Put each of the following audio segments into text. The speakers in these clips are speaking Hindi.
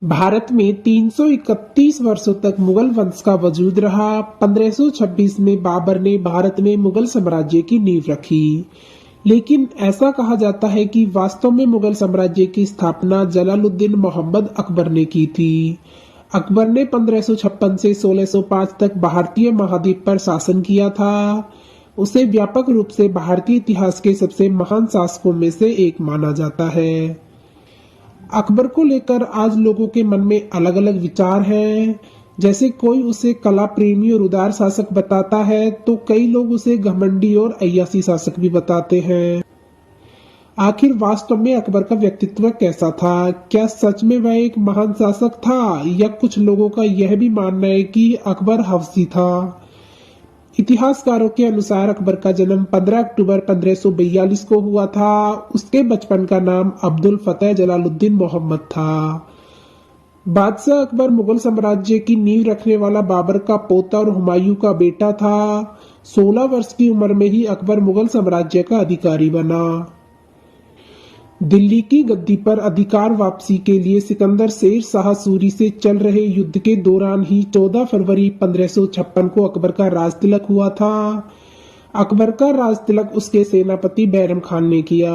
भारत में 331 वर्षों तक मुगल वंश का वजूद रहा। 1526 में बाबर ने भारत में मुगल साम्राज्य की नींव रखी। लेकिन ऐसा कहा जाता है कि वास्तव में मुगल साम्राज्य की स्थापना जलालुद्दीन मोहम्मद अकबर ने की थी। अकबर ने 1556 से 1605 तक भारतीय महाद्वीप पर शासन किया था। उसे व्यापक रूप से भारतीय इतिहास के सबसे महान शासकों में से एक माना जाता है। अकबर को लेकर आज लोगों के मन में अलग अलग विचार हैं। जैसे कोई उसे कला प्रेमी और उदार शासक बताता है, तो कई लोग उसे घमंडी और अय्यासी शासक भी बताते हैं। आखिर वास्तव में अकबर का व्यक्तित्व कैसा था? क्या सच में वह एक महान शासक था, या कुछ लोगों का यह भी मानना है कि अकबर हवसी था? इतिहासकारों के अनुसार अकबर का जन्म 15 अक्टूबर 1542 को हुआ था। उसके बचपन का नाम अब्दुल फतेह जलालुद्दीन मोहम्मद था। बादशाह अकबर मुगल साम्राज्य की नींव रखने वाला बाबर का पोता और हुमायूं का बेटा था। 16 वर्ष की उम्र में ही अकबर मुगल साम्राज्य का अधिकारी बना। दिल्ली की गद्दी पर अधिकार वापसी के लिए सिकंदर शेर शाह सूरी से चल रहे युद्ध के दौरान ही 14 फरवरी 1556 को अकबर का राज तिलक हुआ था। अकबर का राज तिलक उसके सेनापति बैरम खान ने किया।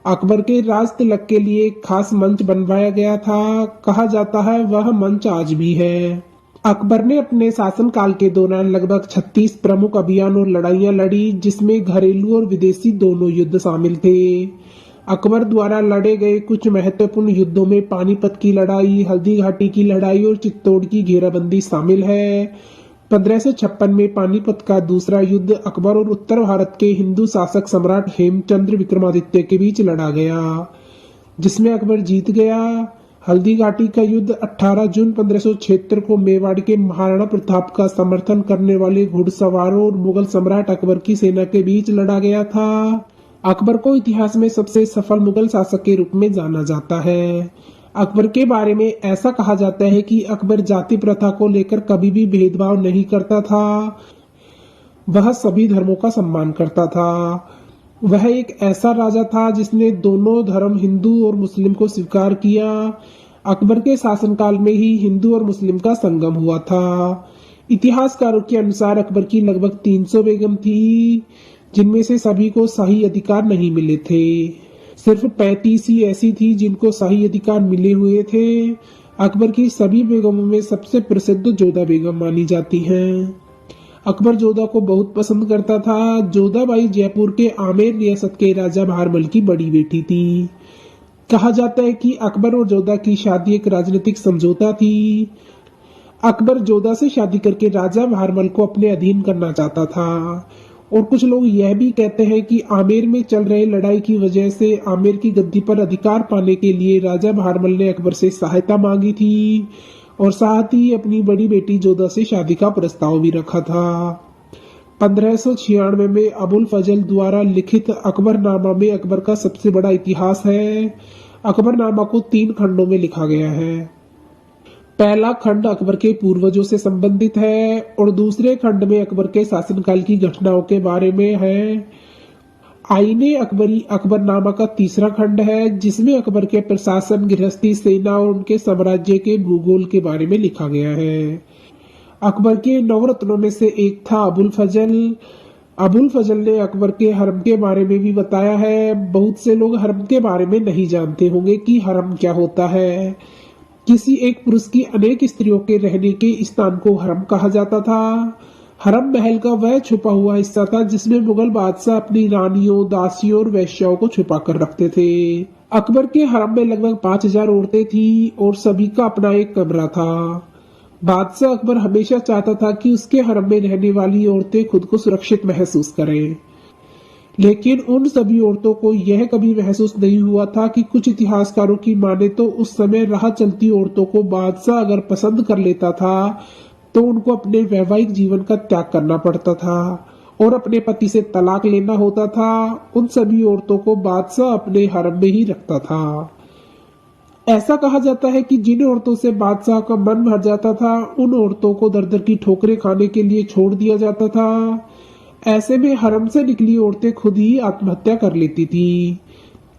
अकबर के राज तिलक के लिए एक खास मंच बनवाया गया था। कहा जाता है वह मंच आज भी है। अकबर ने अपने शासनकाल के दौरान लगभग 36 प्रमुख अभियान और लड़ाइयां लड़ी, जिसमें घरेलू और विदेशी दोनों युद्ध शामिल थे। अकबर द्वारा लड़े गए कुछ महत्वपूर्ण युद्धों में पानीपत की लड़ाई, हल्दी घाटी की लड़ाई और चित्तौड़ की घेराबंदी शामिल है। 1556 में पानीपत का दूसरा युद्ध अकबर और उत्तर भारत के हिंदू शासक सम्राट हेमचंद्र विक्रमादित्य के बीच लड़ा गया, जिसमें अकबर जीत गया। हल्दी घाटी का युद्ध 18 जून 1576 को मेवाड़ के महाराणा प्रताप का समर्थन करने वाले घुड़सवारों और मुगल सम्राट अकबर की सेना के बीच लड़ा गया था। अकबर को इतिहास में सबसे सफल मुगल शासक के रूप में जाना जाता है। अकबर के बारे में ऐसा कहा जाता है कि अकबर जाति प्रथा को लेकर कभी भी भेदभाव नहीं करता था। वह सभी धर्मों का सम्मान करता था। वह एक ऐसा राजा था जिसने दोनों धर्म हिंदू और मुस्लिम को स्वीकार किया। अकबर के शासनकाल में ही हिंदू और मुस्लिम का संगम हुआ था। इतिहासकारों के अनुसार अकबर की लगभग 300 बेगम थी, जिनमें से सभी को शाही अधिकार नहीं मिले थे। सिर्फ 35 ही ऐसी थी जिनको शाही अधिकार मिले हुए थे। अकबर की सभी बेगमों में सबसे प्रसिद्ध जोधा बेगम मानी जाती हैं। अकबर जोधा को बहुत पसंद करता था। जोधाबाई जयपुर के आमेर रियासत के राजा भारमल की बड़ी बेटी थी। कहा जाता है कि अकबर और जोधा की शादी एक राजनीतिक समझौता थी। अकबर जोधा से शादी करके राजा भारमल को अपने अधीन करना चाहता था। और कुछ लोग यह भी कहते हैं कि आमेर में चल रहे लड़ाई की वजह से आमेर की गद्दी पर अधिकार पाने के लिए राजा भारमल ने अकबर से सहायता मांगी थी, और साथ ही अपनी बड़ी बेटी जोधा से शादी का प्रस्ताव भी रखा था। 1596 में अबुल फजल द्वारा लिखित अकबरनामा में अकबर का सबसे बड़ा इतिहास है। अकबरनामा को 3 खंडों में लिखा गया है। पहला खंड अकबर के पूर्वजों से संबंधित है और दूसरे खंड में अकबर के शासनकाल की घटनाओं के बारे में है। आईने अकबरी अकबरनामा का तीसरा खंड है, जिसमें अकबर के प्रशासन, गृहस्थी, सेना और उनके साम्राज्य के भूगोल के बारे में लिखा गया है। अकबर के नवरत्नों में से एक था अबुल फजल। अबुल फजल ने अकबर के हरम के बारे में भी बताया है। बहुत से लोग हरम के बारे में नहीं जानते होंगे कि हरम क्या होता है। किसी एक पुरुष की अनेक स्त्रियों के रहने के स्थान को हरम कहा जाता था। हरम महल का वह छुपा हुआ हिस्सा था जिसमें मुगल बादशाह अपनी रानियों, दासियों और वेश्याओं को छुपा कर रखते थे। अकबर के हरम में लगभग 5000 औरतें थी और सभी का अपना एक कमरा था। बादशाह अकबर हमेशा चाहता था कि उसके हरम में रहने वाली औरतें खुद को सुरक्षित महसूस करें, लेकिन उन सभी औरतों को यह कभी महसूस नहीं हुआ था कि कुछ इतिहासकारों की माने तो उस समय राह चलती औरतों को बादशाह अगर पसंद कर लेता था तो उनको अपने वैवाहिक जीवन का त्याग करना पड़ता था और अपने पति से तलाक लेना होता था। उन सभी औरतों को बादशाह अपने हरम में ही रखता था। ऐसा कहा जाता है कि जिन औरतों से बादशाह का मन भर जाता था, उन औरतों को दर दर की ठोकरें खाने के लिए छोड़ दिया जाता था। ऐसे में हरम से निकली औरतें खुद ही आत्महत्या कर लेती थी,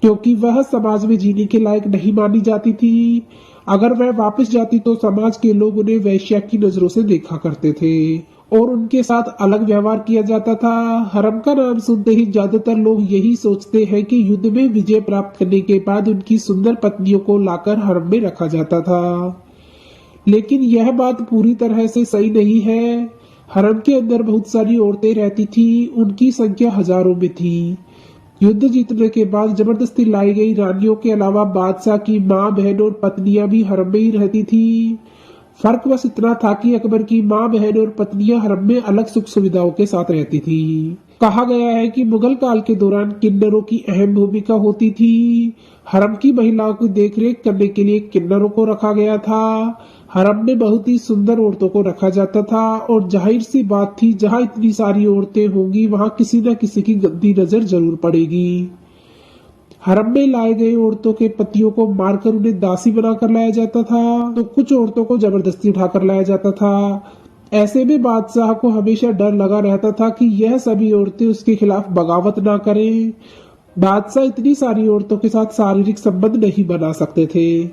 क्योंकि वह समाज में जीने के लायक नहीं मानी जाती थी। अगर वह वापस जाती तो समाज के लोग उन्हें वेश्या की नजरों से देखा करते थे और उनके साथ अलग व्यवहार किया जाता था। हरम का नाम सुनते ही ज्यादातर लोग यही सोचते हैं कि युद्ध में विजय प्राप्त करने के बाद उनकी सुंदर पत्नियों को लाकर हरम में रखा जाता था, लेकिन यह बात पूरी तरह से सही नहीं है। हरम के अंदर बहुत सारी औरतें रहती थी, उनकी संख्या हजारों में थी। युद्ध जीतने के बाद जबरदस्ती लाई गई रानियों के अलावा बादशाह की माँ, बहन और पत्नियां भी हरम में ही रहती थी। फर्क बस इतना था कि अकबर की माँ, बहन और पत्नियां हरम में अलग सुख सुविधाओं के साथ रहती थी। कहा गया है कि मुगल काल के दौरान किन्नरों की अहम भूमिका होती थी। हरम की महिलाओं की देखरेख करने के लिए किन्नरों को रखा गया था। हरम में बहुत ही सुंदर औरतों को रखा जाता था और जाहिर सी बात थी, जहां इतनी सारी औरतें होंगी वहां किसी न किसी की गंदी नजर जरूर पड़ेगी। हरम में लाए गए औरतों के पतियों को मारकर उन्हें दासी बनाकर लाया जाता था, तो कुछ औरतों को जबरदस्ती उठाकर लाया जाता था। ऐसे में बादशाह को हमेशा डर लगा रहता था कि यह सभी औरतें उसके खिलाफ बगावत ना करें। बादशाह इतनी सारी औरतों के साथ शारीरिक संबंध नहीं बना सकते थे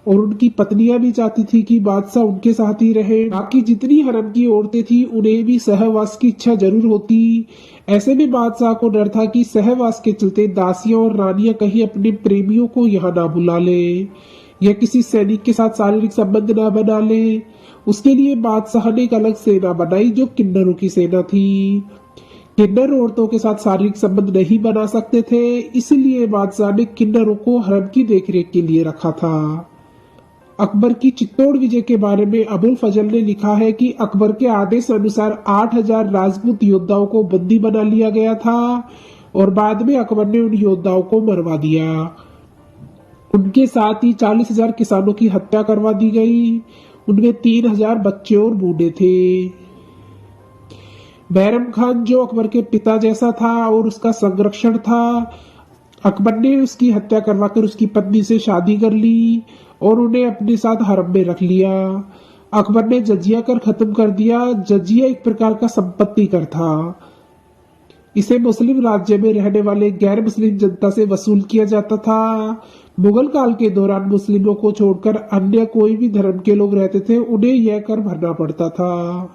और उनकी पत्नियां भी चाहती थी कि बादशाह उनके साथ ही रहे। बाकी जितनी हरम की औरतें थी उन्हें भी सहवास की इच्छा जरूर होती। ऐसे में बादशाह को डर था कि सहवास के चलते दासियां और रानियां कहीं अपने प्रेमियों को यहाँ ना बुला ले या किसी सैनिक के साथ शारीरिक संबंध ना बना ले। उसके लिए बादशाह ने एक अलग सेना बनाई जो किन्नरों की सेना थी। किन्नर औरतों के साथ शारीरिक संबंध नहीं बना सकते थे, इसलिए बादशाह ने किन्नरों को हरम की देखरेख के लिए रखा था। अकबर की चित्तौड़ विजय के बारे में अबुल फजल ने लिखा है कि अकबर के आदेश अनुसार 8000 राजपूत योद्धाओं को बंदी बना लिया गया था और बाद में अकबर ने उन योद्धाओं को मरवा दिया। उनके साथ ही 40,000 किसानों की हत्या करवा दी गई। उनमें 3000 बच्चे और बूढ़े थे। बैरम खान जो अकबर के पिता जैसा था और उसका संरक्षण था, अकबर ने उसकी हत्या करवाकर उसकी पत्नी से शादी कर ली और उन्हें अपने साथ हरम में रख लिया। अकबर ने जजिया कर खत्म कर दिया। जजिया एक प्रकार का संपत्ति कर था। इसे मुस्लिम राज्य में रहने वाले गैर मुस्लिम जनता से वसूल किया जाता था। मुगल काल के दौरान मुस्लिमों को छोड़कर अन्य कोई भी धर्म के लोग रहते थे, उन्हें यह कर भरना पड़ता था।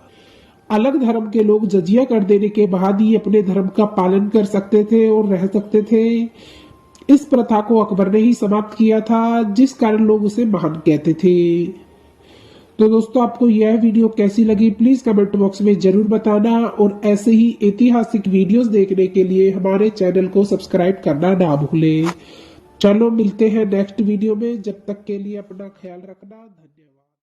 अलग धर्म के लोग जजिया कर देने के बाद ही अपने धर्म का पालन कर सकते थे और रह सकते थे। इस प्रथा को अकबर ने ही समाप्त किया था, जिस कारण लोग उसे महान कहते थे। तो दोस्तों, आपको यह वीडियो कैसी लगी प्लीज कमेंट बॉक्स में जरूर बताना और ऐसे ही ऐतिहासिक वीडियोस देखने के लिए हमारे चैनल को सब्सक्राइब करना ना भूलें। चलो मिलते हैं नेक्स्ट वीडियो में, जब तक के लिए अपना ख्याल रखना। धन्यवाद।